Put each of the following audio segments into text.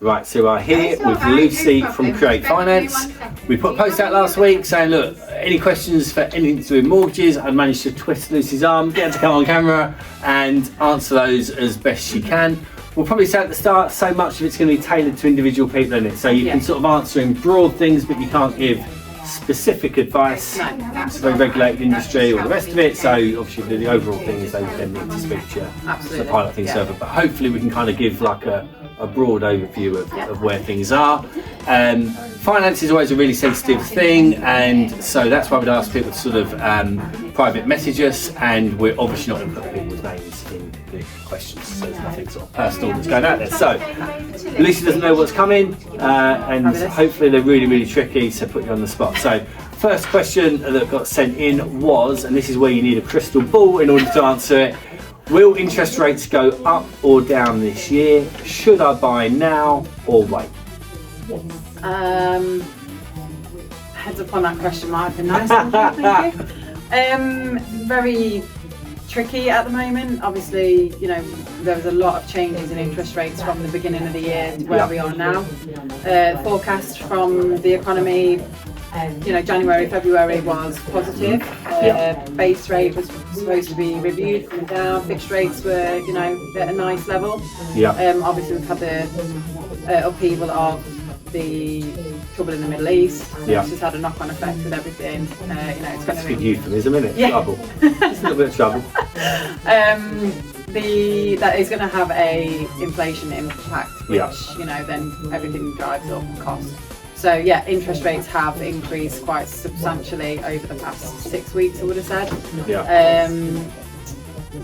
Right, so we're here with Lucy from Create Finance. We put a post out last week saying, look, any questions for anything to do with mortgages? I managed to twist Lucy's arm, get her to come on camera and answer those as best she can. We'll probably say at the start, so much of it's going to be tailored to individual people in it. So you can sort of answer in broad things, but you can't give specific advice. It's a very regulated industry, all the rest of it. So obviously the overall thing is they then need to speak to you, sort of highlight things further. But hopefully we can kind of give like a broad overview of where things are. Finance is always a really sensitive thing, and so that's why we'd ask people to sort of private message us, and we're obviously not going to put people's names in the questions, so there's nothing sort of personal that's going out there. So Lucy doesn't know what's coming, and hopefully they're really, really tricky, so put you on the spot. So first question that got sent in was, and this is where you need a crystal ball in order to answer it, will interest rates go up or down this year? Should I buy now or wait? Heads up on that question might have been nice. Thank you. Very tricky at the moment. Obviously, you know, there was a lot of changes in interest rates from the beginning of the year to where we are now. Forecast from the economy, you know, January, February was positive. Base rate was supposed to be reviewed from down. Fixed rates were, you know, at a nice level. Obviously, we've had the upheaval of the trouble in the Middle East, which has had a knock-on effect with everything. You know, it's That's a good euphemism, isn't it? Trouble. It's a little bit of trouble. That is going to have a inflation impact, which you know, then everything drives up cost. So yeah, interest rates have increased quite substantially over the past 6 weeks, I would have said.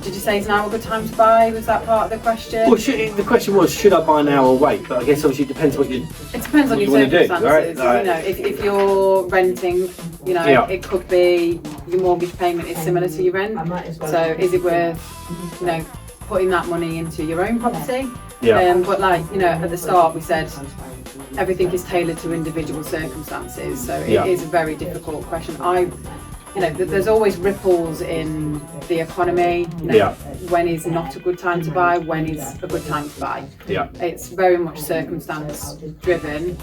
Did you say it's now a good time to buy? Was that part of the question? Well, the question was, should I buy now or wait? But I guess obviously it depends what you. It depends on your circumstances. Right? You know, if you're renting, you know, it could be your mortgage payment is similar to your rent. So is it worth, you know, putting that money into your own property? But like, you know, at the start we said everything is tailored to individual circumstances. So it is a very difficult question. You know, there's always ripples in the economy. You know, when is not a good time to buy? When is a good time to buy? It's very much circumstance driven,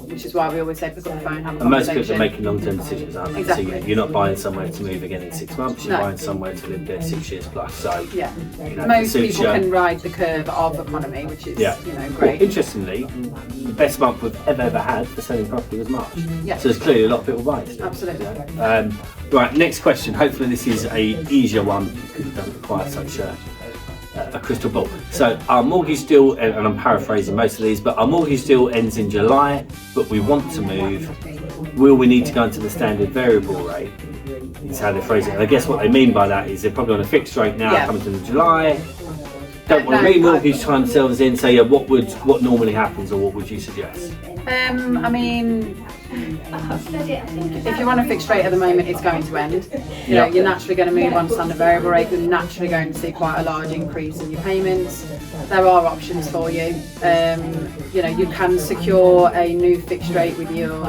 which is why we always say pick up the phone, have a conversation. And most people are making long-term decisions, aren't they? Exactly. So you're not buying somewhere to move again in 6 months. You're buying somewhere to live there 6 years plus. So you know, most people can ride the curve of economy, which is you know, great. Well, interestingly, the best month we've ever had for selling property was March. So there's clearly a lot of people buying still. Absolutely. Right, next question. Hopefully this is a easier one because it doesn't require such a crystal ball. So our mortgage deal, and I'm paraphrasing most of these, but our mortgage deal ends in July, but we want to move. Will we need to go into the standard variable rate? Is how they're phrasing it. And I guess what they mean by that is they're probably on a fixed rate now, coming to July. Don't want to remortgage, try and sell us in. So what normally happens, or what would you suggest? I mean, if you're on a fixed rate at the moment, it's going to end. You know, you're naturally going to move on to standard variable rate. You're naturally going to see quite a large increase in your payments. There are options for you. You know, you can secure a new fixed rate with your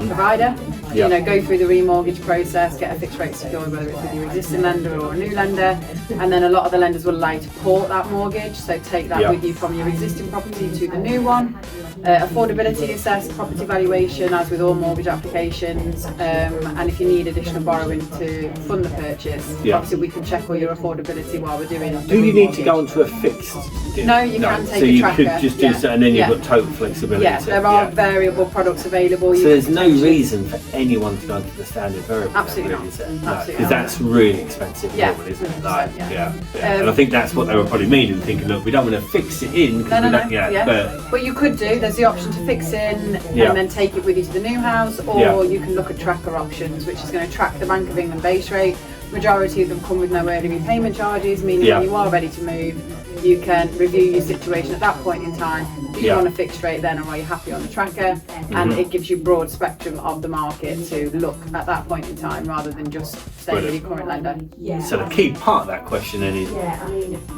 provider. You know, go through the remortgage process, get a fixed rate secured, whether it's with your existing lender or a new lender, and then a lot of the lenders will allow you to port that mortgage. So take that with you from your existing property to the new one. Affordability assessed, property valuation, as with all mortgage applications, and if you need additional borrowing to fund the purchase, obviously we can check all your affordability while we're doing it. Do you need to go onto a fixed deal? No, you can take so a tracker. So you could just do so, and then you've got total flexibility. There are variable products available. So there's no reason for anyone to go into the standard variable. Absolutely not. Because that's really expensive, isn't it? Like, and I think that's what they were probably meaning, thinking, look, we don't want to fix it in. But you could do. There's the option to fix in and then take it with you to the new house, or you can look at tracker options, which is going to track the Bank of England base rate. Majority of them come with no early repayment charges, meaning when you are ready to move, you can review your situation at that point in time. Do you want a fixed rate then, or are you happy on the tracker? And it gives you broad spectrum of the market to look at that point in time, rather than just staying with your current lender. So the key part of that question then is,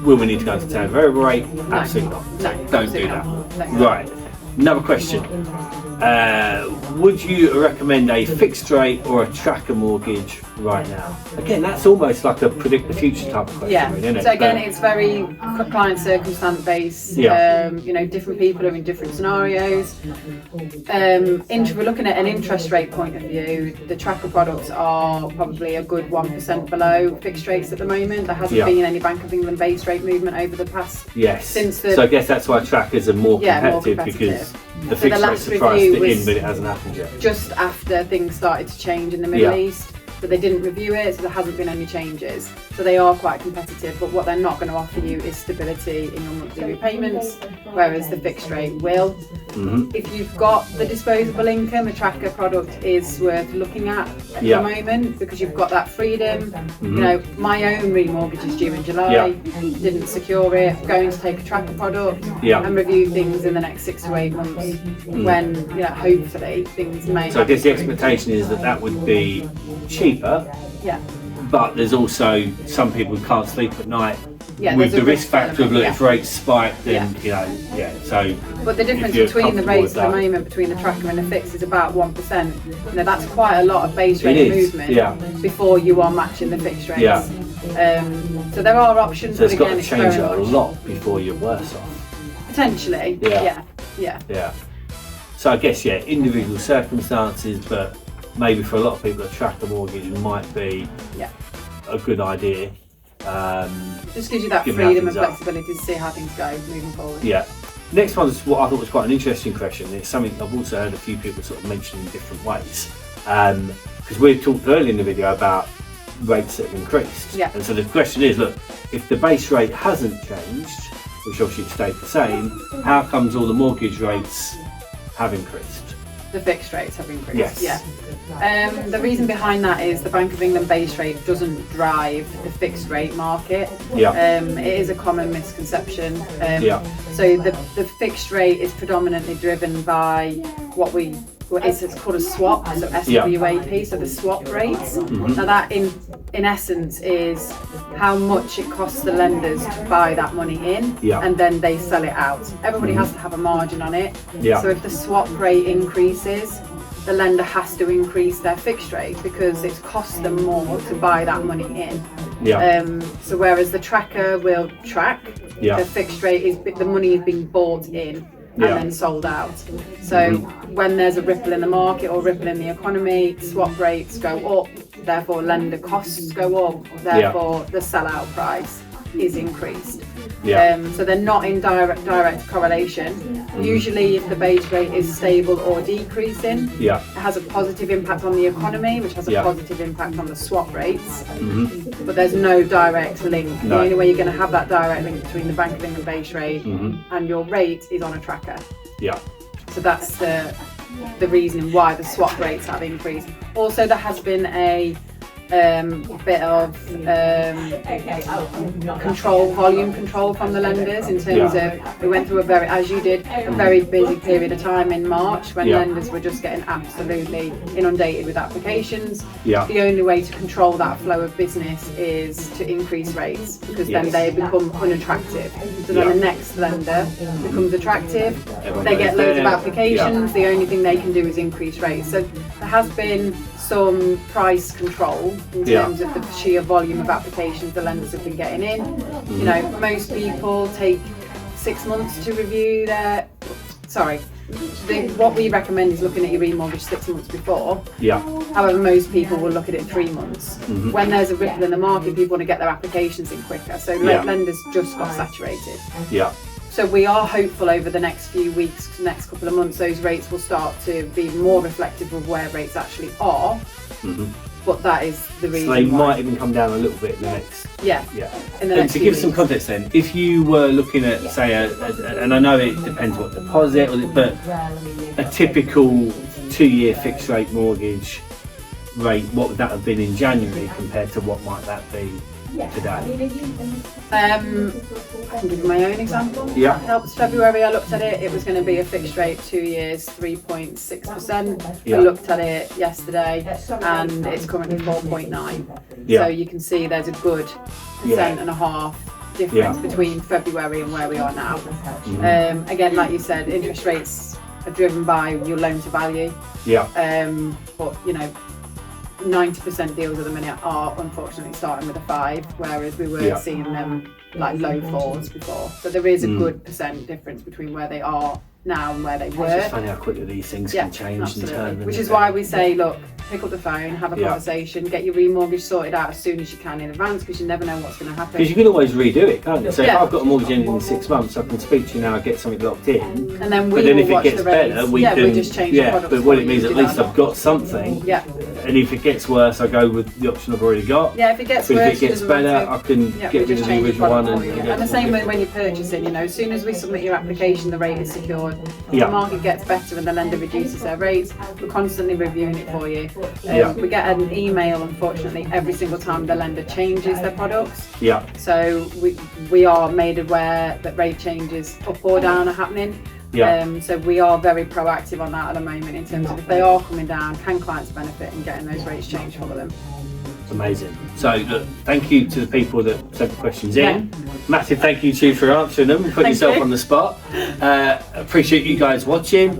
will we need to go into standard variable rate? Absolutely not. No, don't do that. No. Right. Another question. Would you recommend a fixed rate or a tracker mortgage right now? Again, that's almost like a predict the future type of question, Yeah. really, isn't it? So again, it's very client circumstance based. Yeah. You know, different people are in different scenarios. If we're looking at an interest rate point of view, the tracker products are probably a good 1% below fixed rates at the moment. There hasn't been any Bank of England base rate movement over the past. Yes. Since the, so I guess that's why trackers are more competitive, because the fixed rates are priced in, but it hasn't happened yet. Just after things started to change in the Middle Yeah. East, but they didn't review it, so there hasn't been any changes. So they are quite competitive, but what they're not going to offer you is stability in your monthly repayments, whereas the fixed rate will. Mm-hmm. If you've got the disposable income, a tracker product is worth looking at the moment, because you've got that freedom. Mm-hmm. You know, my own remortgage is due in July, didn't secure it, going to take a tracker product and review things in the next 6 to 8 months when, you know, hopefully things may. So I guess the expectation is that that would be cheaper, but there's also some people who can't sleep at night with the risk factor of, look, if rates spike, then so. But the difference between the rates at the moment between the tracker and the fixed is about 1%. You know, that's quite a lot of base rate movement before you are matching the fixed rates. So there are options. So it's but got again, to change a lot before you're worse off. Potentially. Yeah. So I guess individual circumstances, but maybe for a lot of people a tracker mortgage might be a good idea. Just gives you that freedom and flexibility to see how things go moving forward. Yeah. Next one is what I thought was quite an interesting question. It's something I've also heard a few people sort of mention in different ways. Because we talked earlier in the video about rates that have increased. Yeah. And so the question is, look, if the base rate hasn't changed, which obviously it stayed the same, how comes all the mortgage rates have increased? The fixed rates have increased. Yes. Yeah. The reason behind that is the Bank of England base rate doesn't drive the fixed rate market. It is a common misconception. So the fixed rate is predominantly driven by it's called a swap, so SWAP, so the swap rates. Now that in essence is how much it costs the lenders to buy that money in, and then they sell it out. Everybody has to have a margin on it. So if the swap rate increases, the lender has to increase their fixed rate because it's cost them more to buy that money in. So whereas the tracker will track, the fixed rate is the money is being bought in and then sold out. So when there's a ripple in the market or ripple in the economy, swap rates go up, therefore lender costs go up, therefore the sellout price is increased. So they're not in direct correlation. Usually if the base rate is stable or decreasing, it has a positive impact on the economy, which has a positive impact on the swap rates. But there's no direct link. The only way you're going to have that direct link between the Bank of England base rate and your rate is on a tracker. So that's the reason why the swap rates have increased. Also, there has been a bit of volume control from the lenders in terms of, we went through as you did, a very busy period of time in March when lenders were just getting absolutely inundated with applications. The only way to control that flow of business is to increase rates, because then they become unattractive. So then the next lender becomes attractive, they get loads of applications, the only thing they can do is increase rates. So there has been some price control in terms of the sheer volume of applications the lenders have been getting in. You know, most people take 6 months to review what we recommend is looking at your remortgage 6 months before. However, most people will look at it 3 months. When there's a ripple in the market, people want to get their applications in quicker. So lenders just got saturated. So we are hopeful over the next few weeks, next couple of months, those rates will start to be more reflective of where rates actually are. But that is the reason. So they might even come down a little bit in the next. And to give some context then, if you were looking at, say, and I know it depends what deposit, but a typical 2-year fixed rate mortgage rate, what would that have been in January compared to what might that be today? I can give you my own example. That helps. February I looked at it, it was going to be a fixed rate 2 years, 3.6%. I looked at it yesterday and it's currently 4.9. So you can see there's a good 1.5% difference between February and where we are now. Again, like you said, interest rates are driven by your loan to value. But you know, 90% deals at the minute are unfortunately starting with a 5, whereas we were seeing them like low 4s before. So there is a good percent difference between where they are now and where they were. It's just funny how quickly these things can change and turn. Which is why we say, look, pick up the phone, have a conversation, get your remortgage sorted out as soon as you can in advance, because you never know what's going to happen. Because you can always redo it, can't you? So if I've got a mortgage ending in 6 months, I can speak to you now, get something locked in. And then but then if it gets better, we just change the product. But what it means, at least I've got something. And if it gets worse, I go with the option I've already got. If it gets but worse, if it gets better, I can get rid of the original one. And the same when you're purchasing, you know, as soon as we submit your application, the rate is secured. The market gets better and the lender reduces their rates. We're constantly reviewing it for you. We get an email, unfortunately, every single time the lender changes their products. So we are made aware that rate changes up or down are happening. So we are very proactive on that at the moment in terms of if they are coming down, can clients benefit in getting those rates changed for them. Amazing. So look, thank you to the people that sent the questions in. Massive thank you to you for answering them and putting yourself on the spot. Appreciate you guys watching.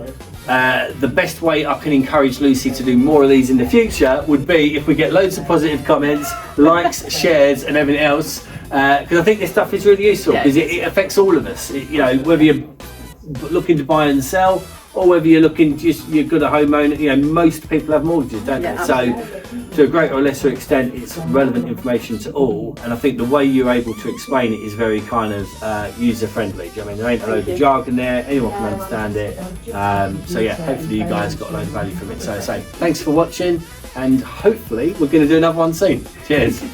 The best way I can encourage Lucy to do more of these in the future would be if we get loads of positive comments, likes, shares and everything else, because I think this stuff is really useful because it affects all of us. You know, whether you're looking to buy and sell or whether you're looking you're good at homeowner, you know, most people have mortgages, don't they? So to a greater or lesser extent, it's relevant information to all, and I think the way you're able to explain it is very kind of user friendly. I mean, there ain't a load of jargon there, anyone can understand it. So yeah, hopefully you guys got a load of value from it. So thanks for watching, and hopefully we're going to do another one soon. Cheers.